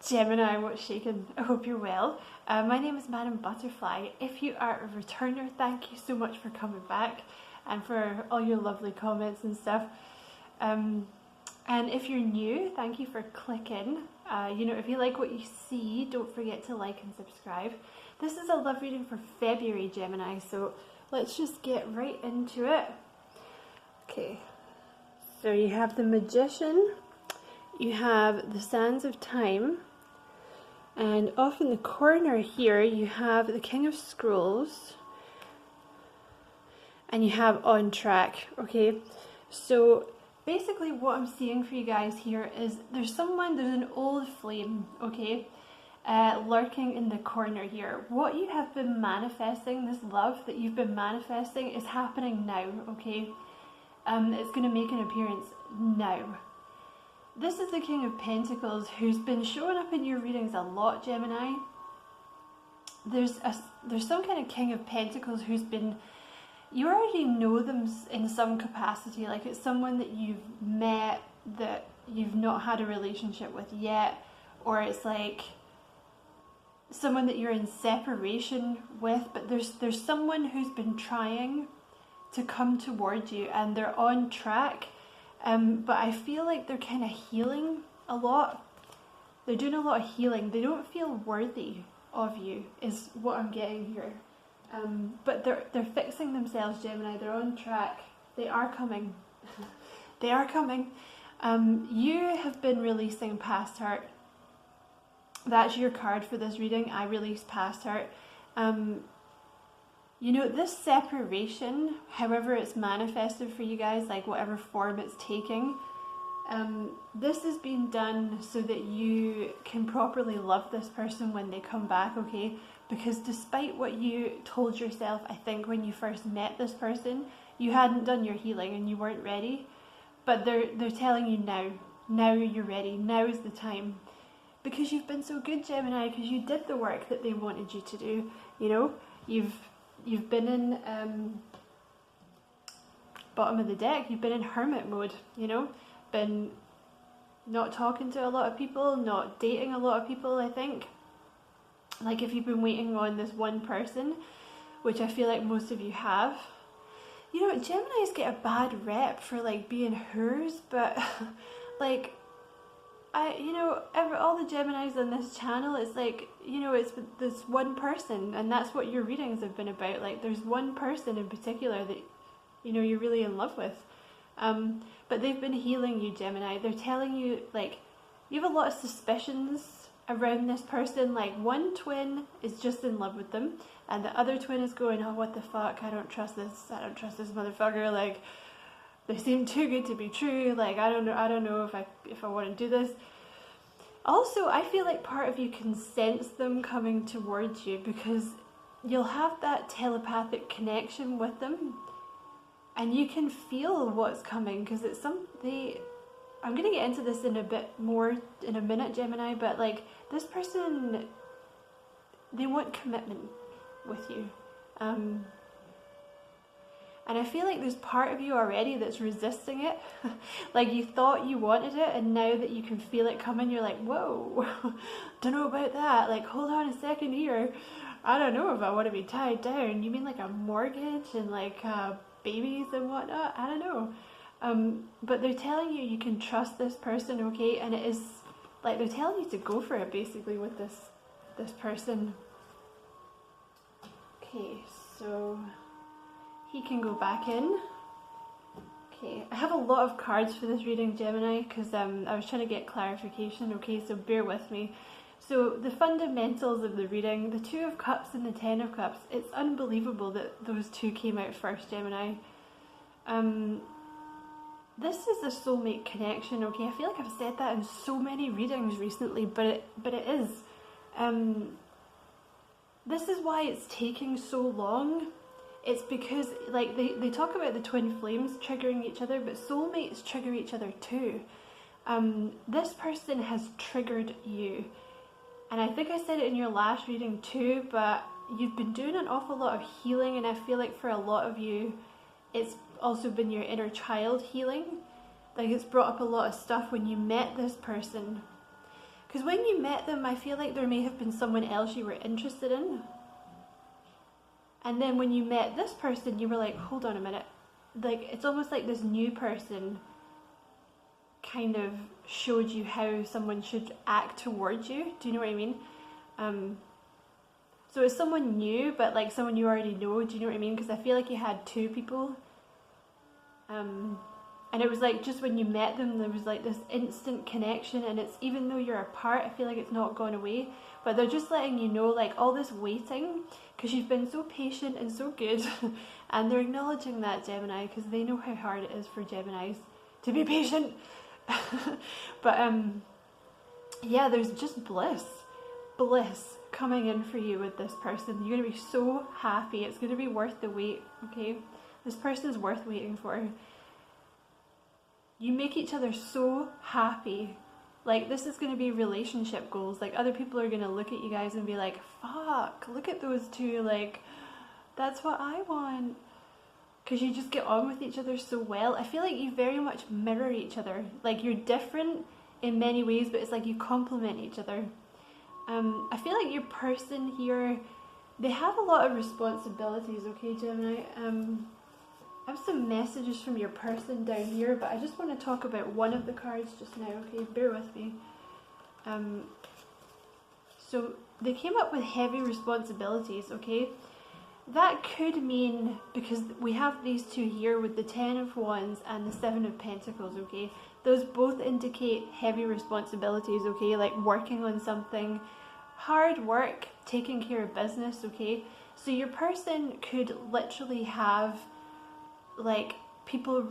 Gemini, what's shaking? I hope you're well. My name is Madam Butterfly. If you are a returner, thank you so much for coming back and for all your lovely comments and stuff. And if you're new, thank you for clicking. If you like what you see, don't forget to like and subscribe. This is a love reading for February, Gemini, so let's just get right into it. Okay, so you have the Magician, you have the Sands of Time, and off in the corner here you have the King of Scrolls, and you have On Track. Okay, so basically what I'm seeing for you guys here is there's an old flame, okay, lurking in the corner here. What you have been manifesting, this love that you've been manifesting, is happening now, okay? It's going to make an appearance now. This is the King of Pentacles, who's been showing up in your readings a lot, Gemini. There's some kind of King of Pentacles who's been, you already know them in some capacity, like it's someone that you've met that you've not had a relationship with yet, or it's like someone that you're in separation with, but there's someone who's been trying to come towards you and they're on track. But I feel like they're kind of healing a lot. They're doing a lot of healing. They don't feel worthy of you, is what I'm getting here. But they're fixing themselves, Gemini. They're on track. They are coming. They are coming. You have been releasing past hurt. That's your card for this reading. I released past hurt. This separation, however it's manifested for you guys, like whatever form it's taking, this is being done so that you can properly love this person when they come back, okay? Because despite what you told yourself, I think when you first met this person, you hadn't done your healing and you weren't ready. But they're telling you now you're ready, now is the time. Because you've been so good, Gemini, because you did the work that they wanted you to do, You've been in bottom of the deck, you've been in hermit mode, been not talking to a lot of people, not dating a lot of people, I think. Like if you've been waiting on this one person, which I feel like most of you have. Geminis get a bad rep for like being whores, but like all the Geminis on this channel, it's like, it's this one person, and that's what your readings have been about. Like, there's one person in particular that, you're really in love with. But they've been healing you, Gemini. They're telling you, like, you have a lot of suspicions around this person. Like, one twin is just in love with them, and the other twin is going, oh, what the fuck, I don't trust this motherfucker, like, they seem too good to be true, like, I don't know if I want to do this. Also, I feel like part of you can sense them coming towards you because you'll have that telepathic connection with them and you can feel what's coming, because it's I'm going to get into this in a bit more in a minute, Gemini, but like this person, they want commitment with you. And I feel like there's part of you already that's resisting it. Like you thought you wanted it, and now that you can feel it coming, you're like, whoa, don't know about that. Like, hold on a second here. I don't know if I want to be tied down. You mean like a mortgage and like babies and whatnot? I don't know. But they're telling you can trust this person, okay? And it is like they're telling you to go for it basically with this person. Okay, so he can go back in. Okay, I have a lot of cards for this reading, Gemini, because I was trying to get clarification, okay, so bear with me. So the fundamentals of the reading, the Two of Cups and the Ten of Cups, it's unbelievable that those two came out first, Gemini. This is a soulmate connection, okay? I feel like I've said that in so many readings recently, but it is. This is why it's taking so long. It's because, like, they talk about the twin flames triggering each other, but soulmates trigger each other too. This person has triggered you. And I think I said it in your last reading too, but you've been doing an awful lot of healing, and I feel like for a lot of you, it's also been your inner child healing. Like, it's brought up a lot of stuff when you met this person. Because when you met them, I feel like there may have been someone else you were interested in. And then when you met this person, you were like, hold on a minute. Like, it's almost like this new person kind of showed you how someone should act towards you. Do you know what I mean? So it's someone new, but like someone you already know. Do you know what I mean? Because I feel like you had two people. And it was like just when you met them, there was like this instant connection, and it's, even though you're apart, I feel like it's not gone away, but they're just letting you know, like, all this waiting, because you've been so patient and so good, and they're acknowledging that, Gemini, because they know how hard it is for Geminis to be patient. But yeah, there's just bliss coming in for you with this person. You're going to be so happy. It's going to be worth the wait, okay? This person is worth waiting for. You make each other so happy. Like, this is going to be relationship goals. Like, other people are going to look at you guys and be like, fuck, look at those two. Like, that's what I want. Because you just get on with each other so well. I feel like you very much mirror each other. Like, you're different in many ways, but it's like you complement each other. I feel like your person here, they have a lot of responsibilities, okay, Gemini? I have some messages from your person down here, but I just want to talk about one of the cards just now, okay? Bear with me. So they came up with heavy responsibilities, okay? That could mean, because we have these two here with the 10 of Wands and the 7 of Pentacles, okay? Those both indicate heavy responsibilities, okay? Like working on something, hard work, taking care of business, okay? So your person could literally have like people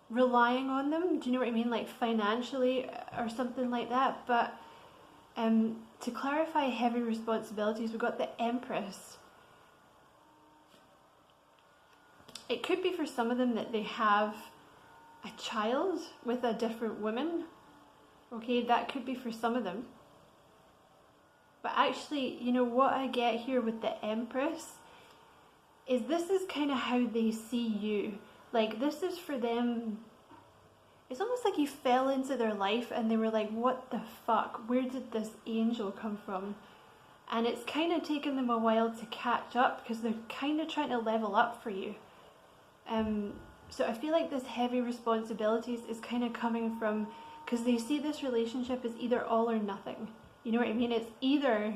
relying on them, do you know what I mean, like financially or something like that. But to clarify heavy responsibilities, we've got the Empress. It could be for some of them that they have a child with a different woman, okay? That could be for some of them. But actually, you know what I get here with the Empress is this is kind of how they see you. Like, this is for them, it's almost like you fell into their life and they were like, what the fuck, where did this angel come from? And it's kind of taken them a while to catch up, because they're kind of trying to level up for you. So I feel like this heavy responsibilities is kind of coming from, because they see this relationship as either all or nothing. You know what I mean? It's either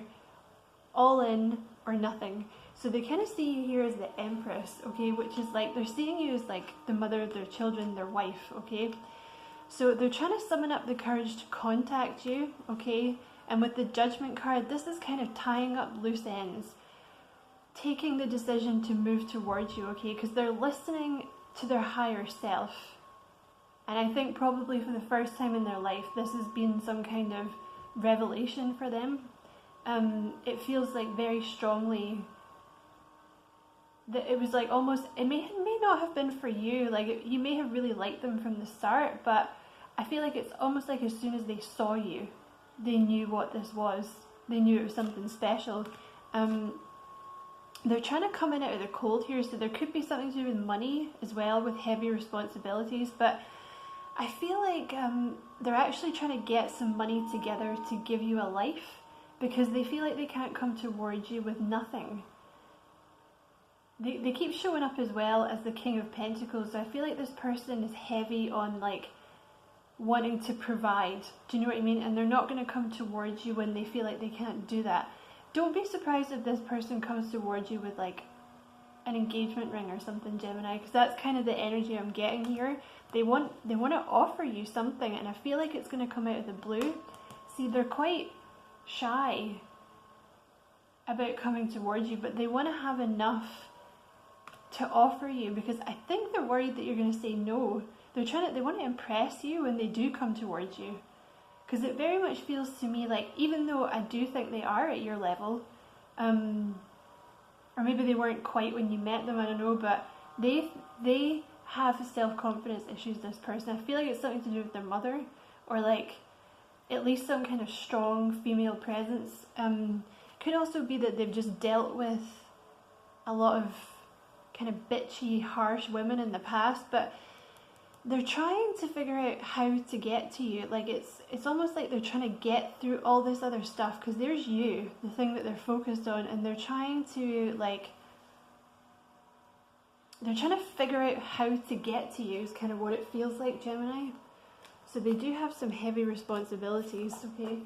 all in or nothing. So they kind of see you here as the Empress, okay? Which is like, they're seeing you as like the mother of their children, their wife, okay? So they're trying to summon up the courage to contact you, okay? And with the Judgment card, this is kind of tying up loose ends, taking the decision to move towards you, okay? Because they're listening to their higher self. And I think probably for the first time in their life, this has been some kind of revelation for them. It feels like very strongly that it was like almost, it may not have been for you, like you may have really liked them from the start, but I feel like it's almost like as soon as they saw you, they knew what this was. They knew it was something special. They're trying to come in out of the cold here, so there could be something to do with money as well, with heavy responsibilities, but I feel like they're actually trying to get some money together to give you a life, because they feel like they can't come towards you with nothing. They keep showing up as well as the King of Pentacles, so I feel like this person is heavy on like wanting to provide, do you know what I mean? And they're not going to come towards you when they feel like they can't do that. Don't be surprised if this person comes towards you with like an engagement ring or something, Gemini, because that's kind of the energy I'm getting here. They want to offer you something, and I feel like it's going to come out of the blue. See, they're quite shy about coming towards you, but they want to have enough to offer you, because I think they're worried that you're going to say no. They want to impress you when they do come towards you. Because it very much feels to me like, even though I do think they are at your level, or maybe they weren't quite when you met them, I don't know, but they have self-confidence issues, this person. I feel like it's something to do with their mother, or like at least some kind of strong female presence. Could also be that they've just dealt with a lot of kind of bitchy, harsh women in the past, but they're trying to figure out how to get to you. Like it's almost like they're trying to get through all this other stuff, because there's you, the thing that they're focused on, and they're trying to figure out how to get to you is kind of what it feels like, Gemini. So they do have some heavy responsibilities, okay?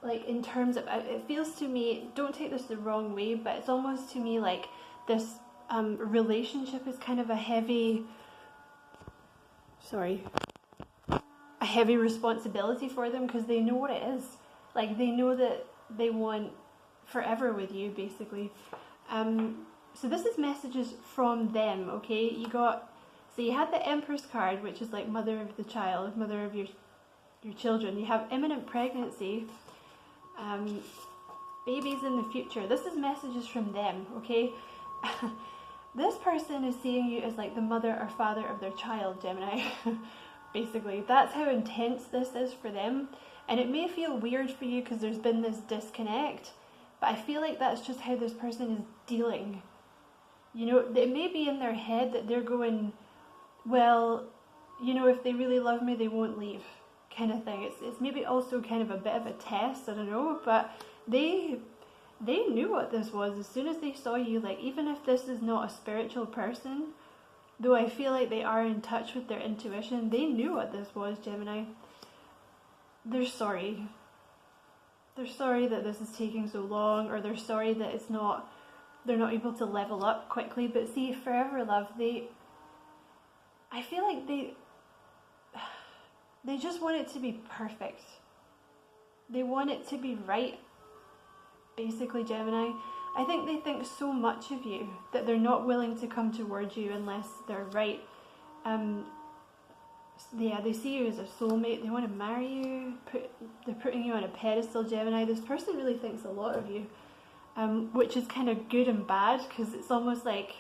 Like in terms of, it feels to me, don't take this the wrong way, but it's almost to me like this relationship is kind of a heavy responsibility for them, because they know what it is. Like they know that they want forever with you, basically. So this is messages from them, okay? So you had the Empress card, which is like mother of the child, mother of your children. You have imminent pregnancy, babies in the future. This is messages from them, okay? This person is seeing you as like the mother or father of their child, Gemini. Basically, that's how intense this is for them. And it may feel weird for you because there's been this disconnect, but I feel like that's just how this person is dealing. You know, it may be in their head that they're going, well, you know, if they really love me, they won't leave, kind of thing. It's maybe also kind of a bit of a test, I don't know, but they knew what this was as soon as they saw you. Like, even if this is not a spiritual person, though I feel like they are in touch with their intuition, they knew what this was, Gemini. They're sorry. They're sorry that this is taking so long, or they're sorry that they're not able to level up quickly. But see, forever love, I feel like they just want it to be perfect. They want it to be right, basically, Gemini. I think they think so much of you that they're not willing to come towards you unless they're right. Yeah, they see you as a soulmate. They want to marry you. They're putting you on a pedestal, Gemini. This person really thinks a lot of you, which is kind of good and bad, because it's almost like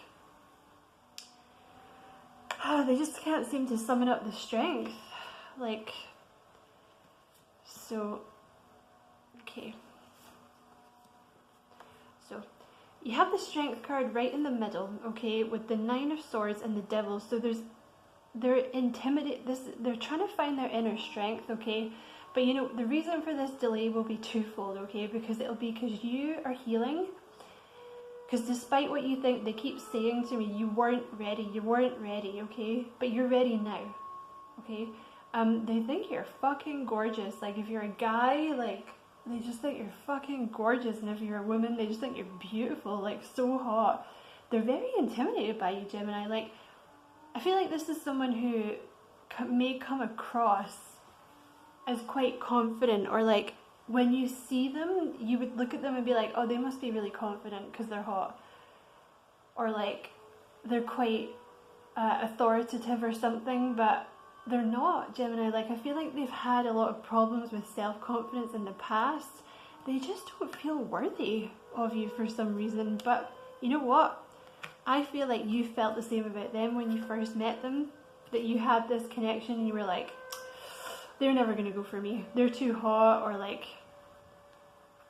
they just can't seem to summon up the strength. Like, so, okay. So, you have the Strength card right in the middle, okay, with the Nine of Swords and the Devil. So they're they're trying to find their inner strength, okay? But you know, the reason for this delay will be twofold, okay? Because it'll be because you are healing. Because despite what you think, they keep saying to me, you weren't ready, okay? But you're ready now, okay? They think you're fucking gorgeous. Like, if you're a guy, like, they just think you're fucking gorgeous. And if you're a woman, they just think you're beautiful, like, so hot. They're very intimidated by you, Gemini. Like, I feel like this is someone who may come across as quite confident, or like, when you see them, you would look at them and be like, oh, they must be really confident because they're hot. Or like, they're quite authoritative or something, but they're not, Gemini. Like, I feel like they've had a lot of problems with self-confidence in the past. They just don't feel worthy of you for some reason. But you know what? I feel like you felt the same about them when you first met them, that you had this connection and you were like, they're never going to go for me. They're too hot, or like,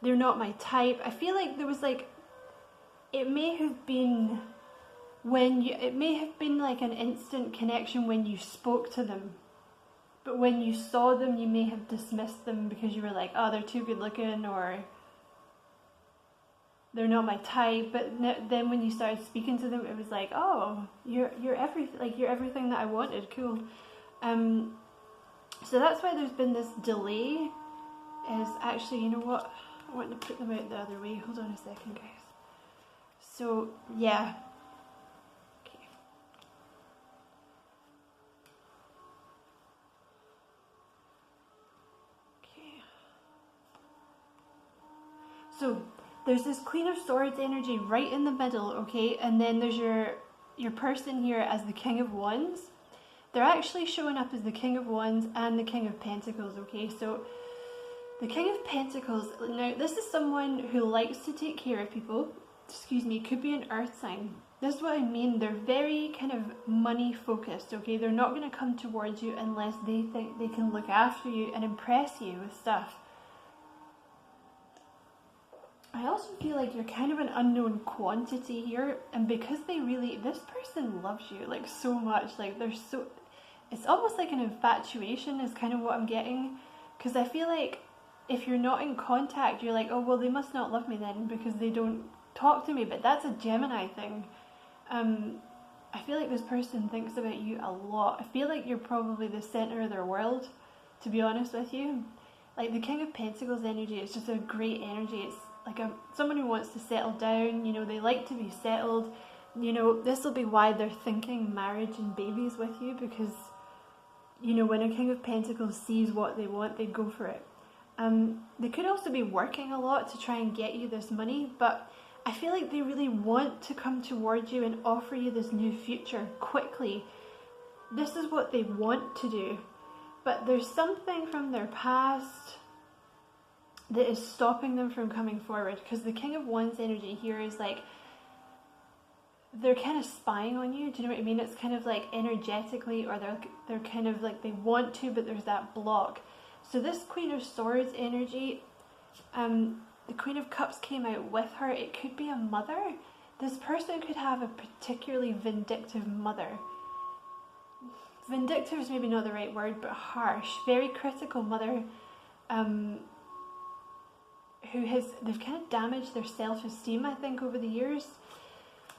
they're not my type. I feel like there was like, it may have been like an instant connection when you spoke to them. But when you saw them, you may have dismissed them because you were like, oh, they're too good looking, or they're not my type. But then when you started speaking to them, it was like, oh, you're everything, like, you're everything that I wanted. Cool. So that's why there's been this delay. Is actually, you know what? I want to put them out the other way. Hold on a second, guys. So yeah. Okay. Okay. So there's this Queen of Swords energy right in the middle, okay? And then there's your person here as the King of Wands. They're actually showing up as the King of Wands and the King of Pentacles, okay? So the King of Pentacles, now this is someone who likes to take care of people. Excuse me, could be an earth sign. This is what I mean. They're very kind of money focused, okay? They're not going to come towards you unless they think they can look after you and impress you with stuff. I also feel like you're kind of an unknown quantity here, and because this person loves you like so much, like it's almost like an infatuation is kind of what I'm getting, because I feel like if you're not in contact, you're like, oh well, they must not love me then because they don't talk to me, but that's a Gemini thing. I feel like this person thinks about you a lot. I feel like you're probably the center of their world, to be honest with you. Like the King of Pentacles energy is just a great energy. It's like someone who wants to settle down, you know, they like to be settled. You know, this will be why they're thinking marriage and babies with you, because, you know, when a King of Pentacles sees what they want, they go for it. They could also be working a lot to try and get you this money, but I feel like they really want to come towards you and offer you this new future quickly. This is what they want to do, but there's something from their past that is stopping them from coming forward, because the King of Wands energy here is like, they're kind of spying on you. Do you know what I mean? It's kind of like energetically, or they're kind of like, they want to, but there's that block. So this Queen of Swords energy, the Queen of Cups came out with her. It could be a mother. This person could have a particularly vindictive mother. Vindictive is maybe not the right word, but harsh, very critical mother, they've kind of damaged their self-esteem, I think, over the years.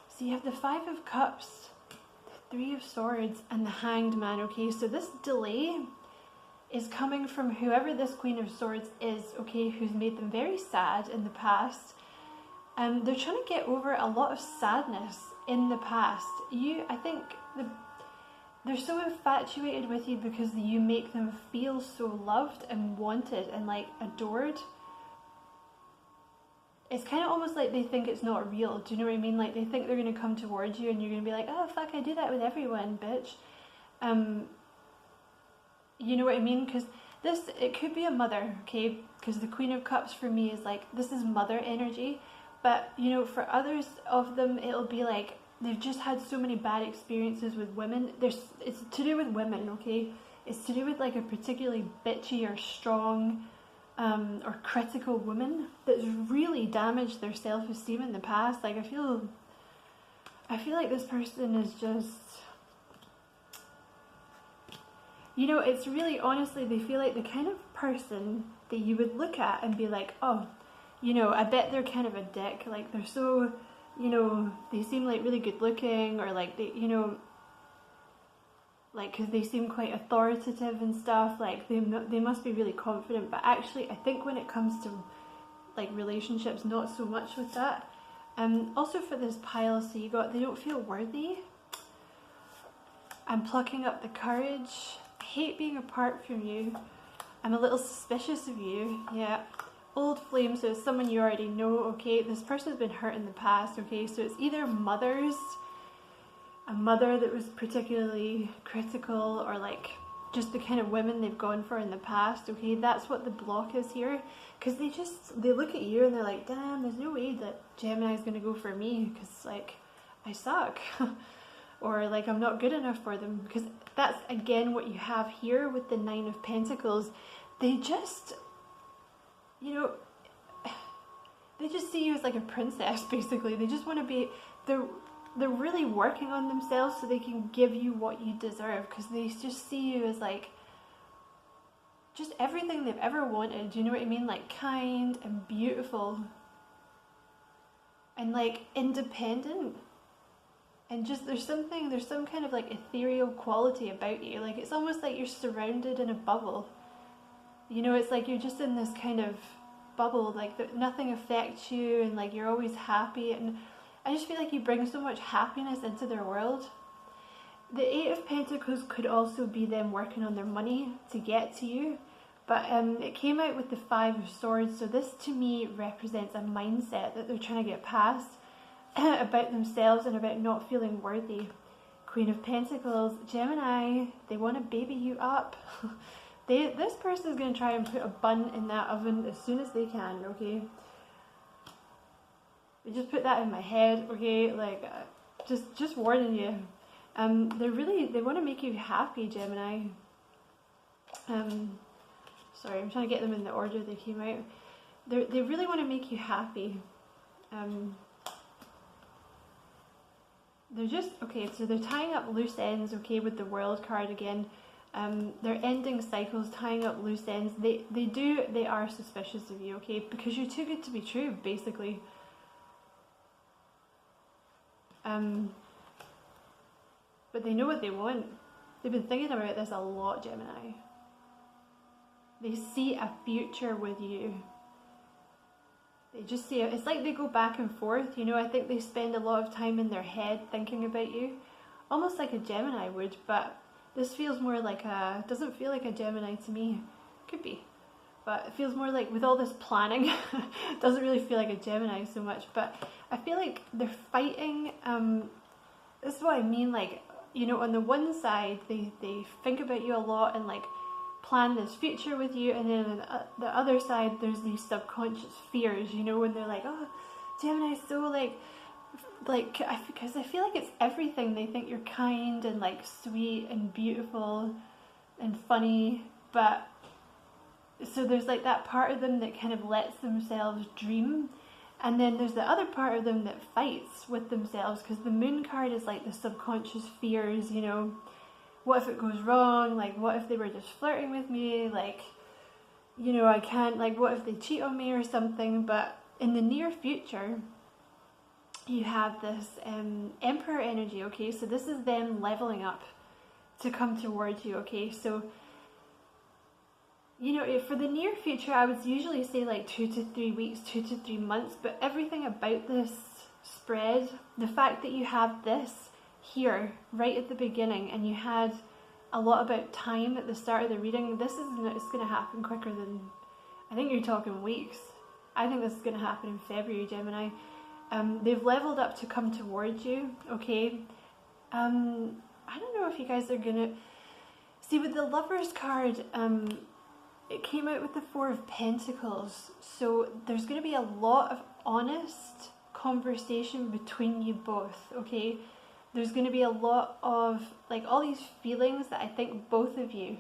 So you have the Five of Cups, the Three of Swords, and the Hanged Man, okay? So this delay is coming from whoever this Queen of Swords is, okay, who's made them very sad in the past. They're trying to get over a lot of sadness in the past. I think they're so infatuated with you because you make them feel so loved and wanted and like adored. It's kind of almost like they think it's not real. Do you know what I mean? Like they think they're going to come towards you and you're going to be like, oh fuck, I do that with everyone, bitch. You know what I mean? Because it could be a mother, okay? Because the Queen of Cups for me is like, this is mother energy. But, you know, for others of them, it'll be like, they've just had so many bad experiences with women. It's to do with women, okay? It's to do with like a particularly bitchy or strong or critical woman that's really damaged their self-esteem in the past. Like I feel like this person is just, you know, it's really, honestly, they feel like the kind of person that you would look at and be like, oh, you know, I bet they're kind of a dick. Like they're so, you know, they seem like really good looking, or like they, you know, like because they seem quite authoritative and stuff. Like they must be really confident. But actually, I think when it comes to like relationships, not so much with that. Also for this pile, so you got, they don't feel worthy. I'm plucking up the courage. I hate being apart from you. I'm a little suspicious of you. Yeah. Old flame, so it's someone you already know, okay? This person's been hurt in the past, okay? So it's either mothers, a mother that was particularly critical, or like just the kind of women they've gone for in the past, okay? That's what the block is here. Because they look at you and they're like, damn, there's no way that Gemini's gonna go for me, because like, I suck. Or like, I'm not good enough for them. Because that's again what you have here with the Nine of Pentacles. They just, you know, they just see you as like a princess, basically. They just want to be, they're really working on themselves so they can give you what you deserve, because they just see you as like just everything they've ever wanted. Do you know what I mean? Like kind and beautiful and like independent, and just there's some kind of like ethereal quality about you. Like it's almost like you're surrounded in a bubble. You know, it's like you're just in this kind of bubble, like that nothing affects you, and like you're always happy. And I just feel like you bring so much happiness into their world. The Eight of Pentacles could also be them working on their money to get to you, but it came out with the Five of Swords. So this to me represents a mindset that they're trying to get past about themselves and about not feeling worthy. Queen of Pentacles, Gemini, they want to baby you up. This person is going to try and put a bun in that oven as soon as they can, okay? They just put that in my head, okay? Like, just warning you. They want to make you happy, Gemini. Sorry, I'm trying to get them in the order they came out. They really want to make you happy. They're just, okay, so they're tying up loose ends, okay, with the World card again. They're ending cycles, tying up loose ends. They are suspicious of you, okay, because you're too good to be true, basically. But they know what they want. They've been thinking about this a lot, Gemini. They see a future with you. They just see it. It's like they go back and forth, you know. I think they spend a lot of time in their head thinking about you. Almost like a Gemini would, but this feels more like a, doesn't feel like a Gemini to me. Could be. But it feels more like, with all this planning, it doesn't really feel like a Gemini so much. But I feel like they're fighting, this is what I mean, like, you know, on the one side, they think about you a lot and like plan this future with you, and then on the other side, there's these subconscious fears, you know, when they're like, oh, Gemini's so because I feel like it's everything. They think you're kind and like sweet and beautiful and funny, but so there's like that part of them that kind of lets themselves dream, and then there's the other part of them that fights with themselves, because the Moon card is like the subconscious fears, you know. What if it goes wrong? Like, what if they were just flirting with me? Like, you know, I can't, like, what if they cheat on me or something? But in the near future, you have this Emperor energy, okay? So this is them leveling up to come towards you, okay? So, you know, for the near future, I would usually say like 2 to 3 weeks, 2 to 3 months, but everything about this spread, the fact that you have this here right at the beginning, and you had a lot about time at the start of the reading, it's going to happen quicker than, I think you're talking weeks. I think this is going to happen in February, Gemini. They've leveled up to come towards you, okay? I don't know if you guys are going to, see with the Lovers card, it came out with the Four of Pentacles, so there's going to be a lot of honest conversation between you both, okay? There's going to be a lot of, like, all these feelings that I think both of you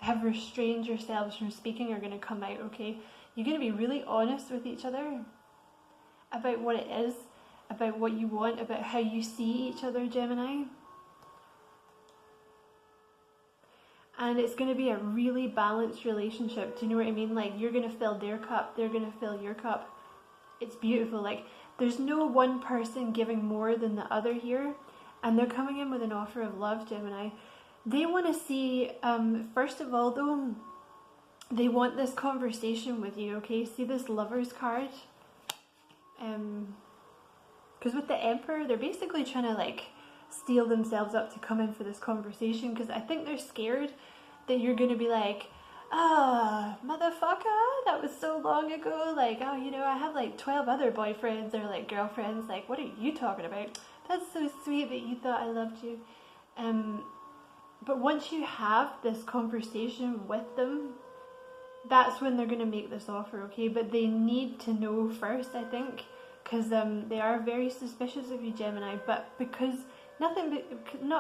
have restrained yourselves from speaking are going to come out, okay? You're going to be really honest with each other about what it is, about what you want, about how you see each other, Gemini. And it's going to be a really balanced relationship. Do you know what I mean? Like, you're going to fill their cup, they're going to fill your cup. It's beautiful. Like, there's no one person giving more than the other here. And they're coming in with an offer of love, Gemini. They want to see, first of all, though, they want this conversation with you, okay? See this Lovers card? Because with the Emperor, they're basically trying to, like, steel themselves up to come in for this conversation, because I think they're scared that you're going to be like, oh, motherfucker, that was so long ago. Like, oh, you know, I have like 12 other boyfriends or like girlfriends. Like, what are you talking about? That's so sweet that you thought I loved you. But once you have this conversation with them, that's when they're going to make this offer, okay? But they need to know first, I think, because they are very suspicious of you, Gemini, but because not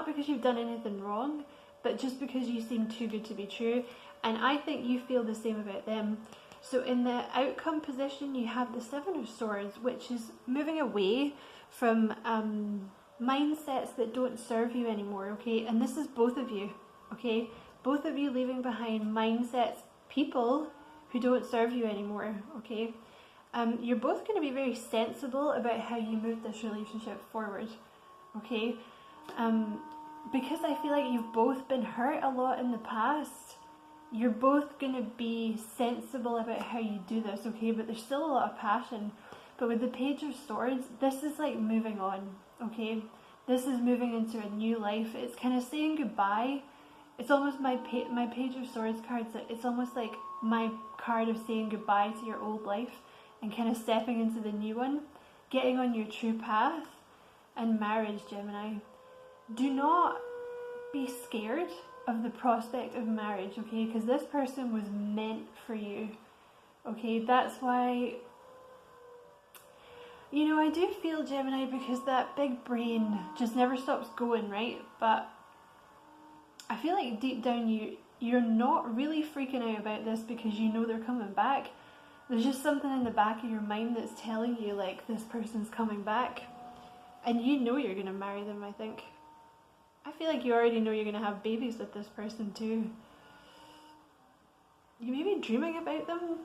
because you've done anything wrong, but just because you seem too good to be true. And I think you feel the same about them. So in the outcome position, you have the Seven of Swords, which is moving away from mindsets that don't serve you anymore, okay? And this is both of you, okay? Both of you leaving behind mindsets, people who don't serve you anymore, okay? You're both going to be very sensible about how you move this relationship forward, okay? Because I feel like you've both been hurt a lot in the past, you're both going to be sensible about how you do this, okay? But there's still a lot of passion. But with the Page of Swords, this is like moving on, okay? This is moving into a new life. It's kind of saying goodbye. It's almost my Page of Swords cards. It's almost like my card of saying goodbye to your old life and kind of stepping into the new one, getting on your true path. And marriage, Gemini. Do not be scared of the prospect of marriage, okay? Because this person was meant for you, okay? That's why, you know, I do feel, Gemini, because that big brain just never stops going, right? But I feel like deep down you're not really freaking out about this because you know they're coming back. There's just something in the back of your mind that's telling you like this person's coming back. And you know you're going to marry them, I think. I feel like you already know you're going to have babies with this person too. You may be dreaming about them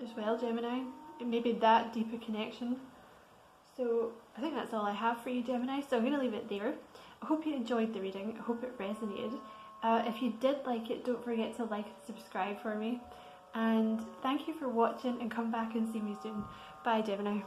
as well, Gemini. It may be that deep a connection. So I think that's all I have for you, Gemini. So I'm going to leave it there. I hope you enjoyed the reading. I hope it resonated. If you did like it, don't forget to like and subscribe for me. And thank you for watching, and come back and see me soon. Bye, Gemini.